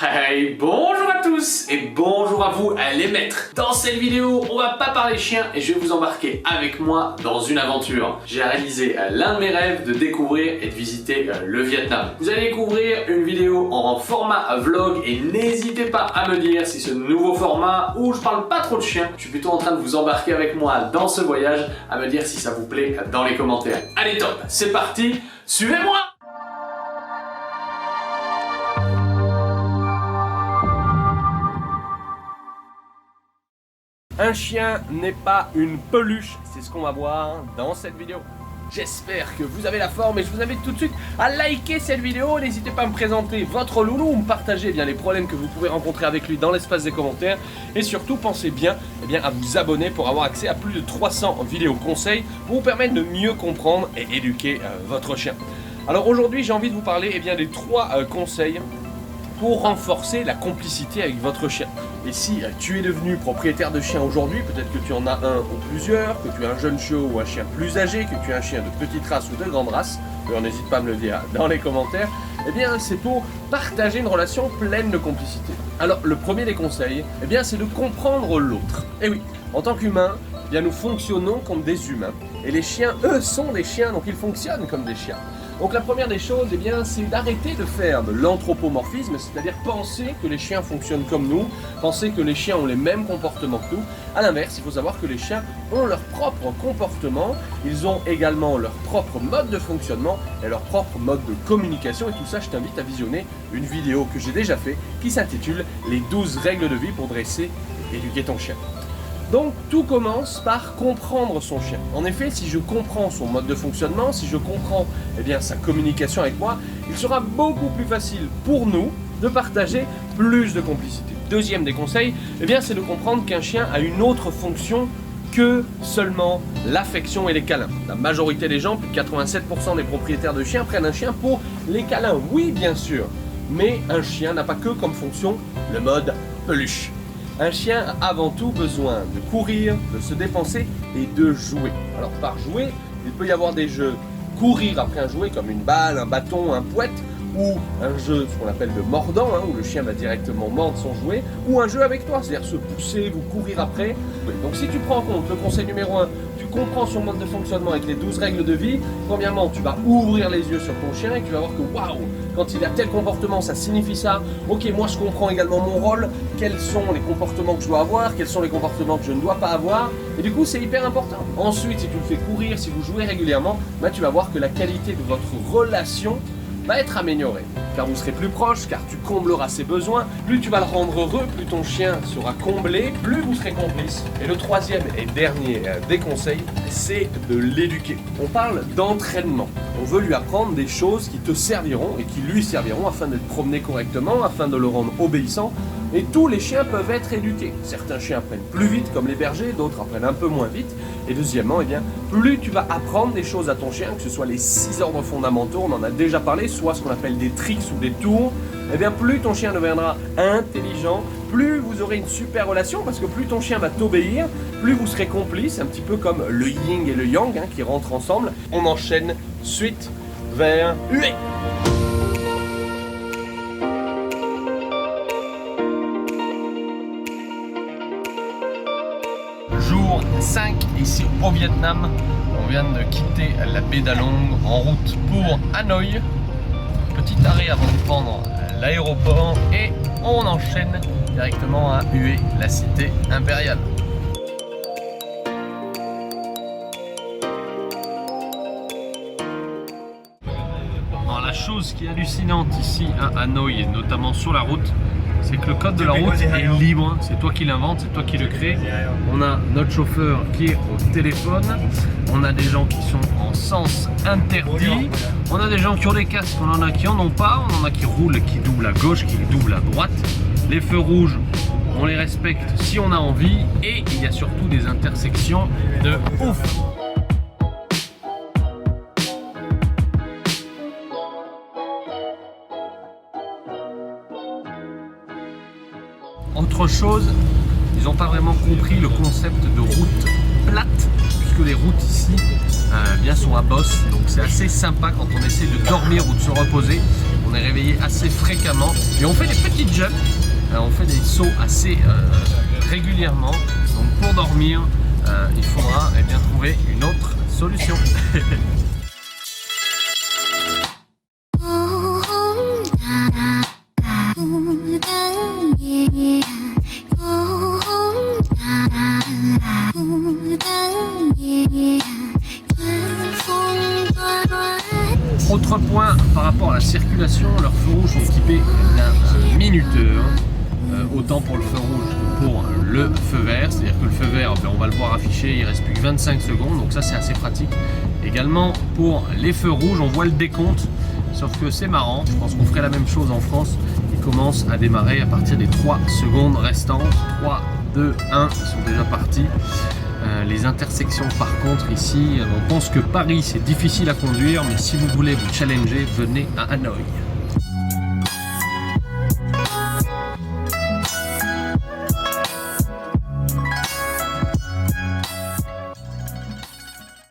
Hey, bonjour à tous et bonjour à vous les maîtres. Dans cette vidéo, on va pas parler chiens et je vais vous embarquer avec moi dans une aventure. J'ai réalisé l'un de mes rêves de découvrir et de visiter le Vietnam. Vous allez découvrir une vidéo en format vlog et n'hésitez pas à me dire si ce nouveau format où je parle pas trop de chiens, je suis plutôt en train de vous embarquer avec moi dans ce voyage, à me dire si ça vous plaît dans les commentaires. Allez top, c'est parti, suivez-moi! Un chien n'est pas une peluche, c'est ce qu'on va voir dans cette vidéo. J'espère que vous avez la forme et je vous invite tout de suite à liker cette vidéo. N'hésitez pas à me présenter votre loulou ou me partager les problèmes que vous pouvez rencontrer avec lui dans l'espace des commentaires. Et surtout, pensez bien, à vous abonner pour avoir accès à plus de 300 vidéos conseils pour vous permettre de mieux comprendre et éduquer votre chien. Alors aujourd'hui, j'ai envie de vous parler des 3 conseils pour renforcer la complicité avec votre chien. Et si tu es devenu propriétaire de chien aujourd'hui, peut-être que tu en as un ou plusieurs, que tu es un jeune chiot ou un chien plus âgé, que tu es un chien de petite race ou de grande race, n'hésite pas à me le dire dans les commentaires, c'est pour partager une relation pleine de complicité. Alors le premier des conseils, c'est de comprendre l'autre. Et oui, en tant qu'humain, nous fonctionnons comme des humains. Et les chiens, eux, sont des chiens, donc ils fonctionnent comme des chiens. Donc la première des choses, c'est d'arrêter de faire de l'anthropomorphisme, c'est-à-dire penser que les chiens fonctionnent comme nous, penser que les chiens ont les mêmes comportements que nous. A l'inverse, il faut savoir que les chiens ont leur propre comportement, ils ont également leur propre mode de fonctionnement et leur propre mode de communication. Et tout ça, je t'invite à visionner une vidéo que j'ai déjà faite qui s'intitule « Les 12 règles de vie pour dresser et éduquer ton chien ». Donc tout commence par comprendre son chien. En effet, si je comprends son mode de fonctionnement, si je comprends sa communication avec moi, il sera beaucoup plus facile pour nous de partager plus de complicité. Deuxième des conseils, c'est de comprendre qu'un chien a une autre fonction que seulement l'affection et les câlins. La majorité des gens, plus de 87% des propriétaires de chiens prennent un chien pour les câlins. Oui, bien sûr, mais un chien n'a pas que comme fonction le mode peluche. Un chien a avant tout besoin de courir, de se dépenser et de jouer. Alors par jouer, il peut y avoir des jeux courir après un jouet comme une balle, un bâton, un pouet, ou un jeu, ce qu'on appelle le mordant, où le chien va directement mordre son jouet, ou un jeu avec toi, c'est-à-dire se pousser, vous courir après. Donc si tu prends en compte le conseil numéro 1, tu comprends son mode de fonctionnement avec les 12 règles de vie, premièrement, tu vas ouvrir les yeux sur ton chien et tu vas voir que waouh, quand il a tel comportement, ça signifie ça. Ok, moi je comprends également mon rôle, quels sont les comportements que je dois avoir, quels sont les comportements que je ne dois pas avoir, et du coup c'est hyper important. Ensuite, si tu le fais courir, si vous jouez régulièrement, tu vas voir que la qualité de votre relation va être amélioré, car vous serez plus proche, car tu combleras ses besoins, plus tu vas le rendre heureux, plus ton chien sera comblé, plus vous serez complice. Et le troisième et dernier des conseils, c'est de l'éduquer. On parle d'entraînement. On veut lui apprendre des choses qui te serviront et qui lui serviront afin de te promener correctement, afin de le rendre obéissant. Et tous les chiens peuvent être éduqués. Certains chiens apprennent plus vite comme les bergers, d'autres apprennent un peu moins vite. Et deuxièmement, plus tu vas apprendre des choses à ton chien, que ce soit les 6 ordres fondamentaux, on en a déjà parlé, soit ce qu'on appelle des tricks ou des tours, plus ton chien deviendra intelligent, plus vous aurez une super relation, parce que plus ton chien va t'obéir, plus vous serez complices, un petit peu comme le yin et le yang qui rentrent ensemble. On enchaîne suite vers huée. Jour 5 ici au Vietnam, on vient de quitter la baie d'Along en route pour Hanoï. Petit arrêt avant de prendre l'aéroport et on enchaîne directement à Hue, la cité impériale. Alors, la chose qui est hallucinante ici à Hanoï et notamment sur la route, c'est que le code de la route est libre, c'est toi qui l'invente, c'est toi qui le crée. On a notre chauffeur qui est au téléphone, on a des gens qui sont en sens interdit, on a des gens qui ont des casques, on en a qui en ont pas, on en a qui roulent, qui doublent à gauche, qui doublent à droite. Les feux rouges, on les respecte si on a envie et il y a surtout des intersections de ouf. Autre chose, ils n'ont pas vraiment compris le concept de route plate, puisque les routes ici sont à bosse, donc c'est assez sympa quand on essaie de dormir ou de se reposer. On on est réveillé assez fréquemment et on fait des petites jumps, on fait des sauts assez régulièrement. Donc pour dormir, il faudra bien trouver une autre solution. Autre point par rapport à la circulation, leurs feux rouges sont équipés d'un minuteur, autant pour le feu rouge que pour le feu vert, c'est-à-dire que le feu vert, on va le voir affiché, il reste plus que 25 secondes, donc ça c'est assez pratique. Également pour les feux rouges, on voit le décompte, sauf que c'est marrant, je pense qu'on ferait la même chose en France, ils commencent à démarrer à partir des 3 secondes restantes, 3, 2, 1, ils sont déjà partis. Les intersections par contre ici, on pense que Paris c'est difficile à conduire, mais si vous voulez vous challenger, venez à Hanoï.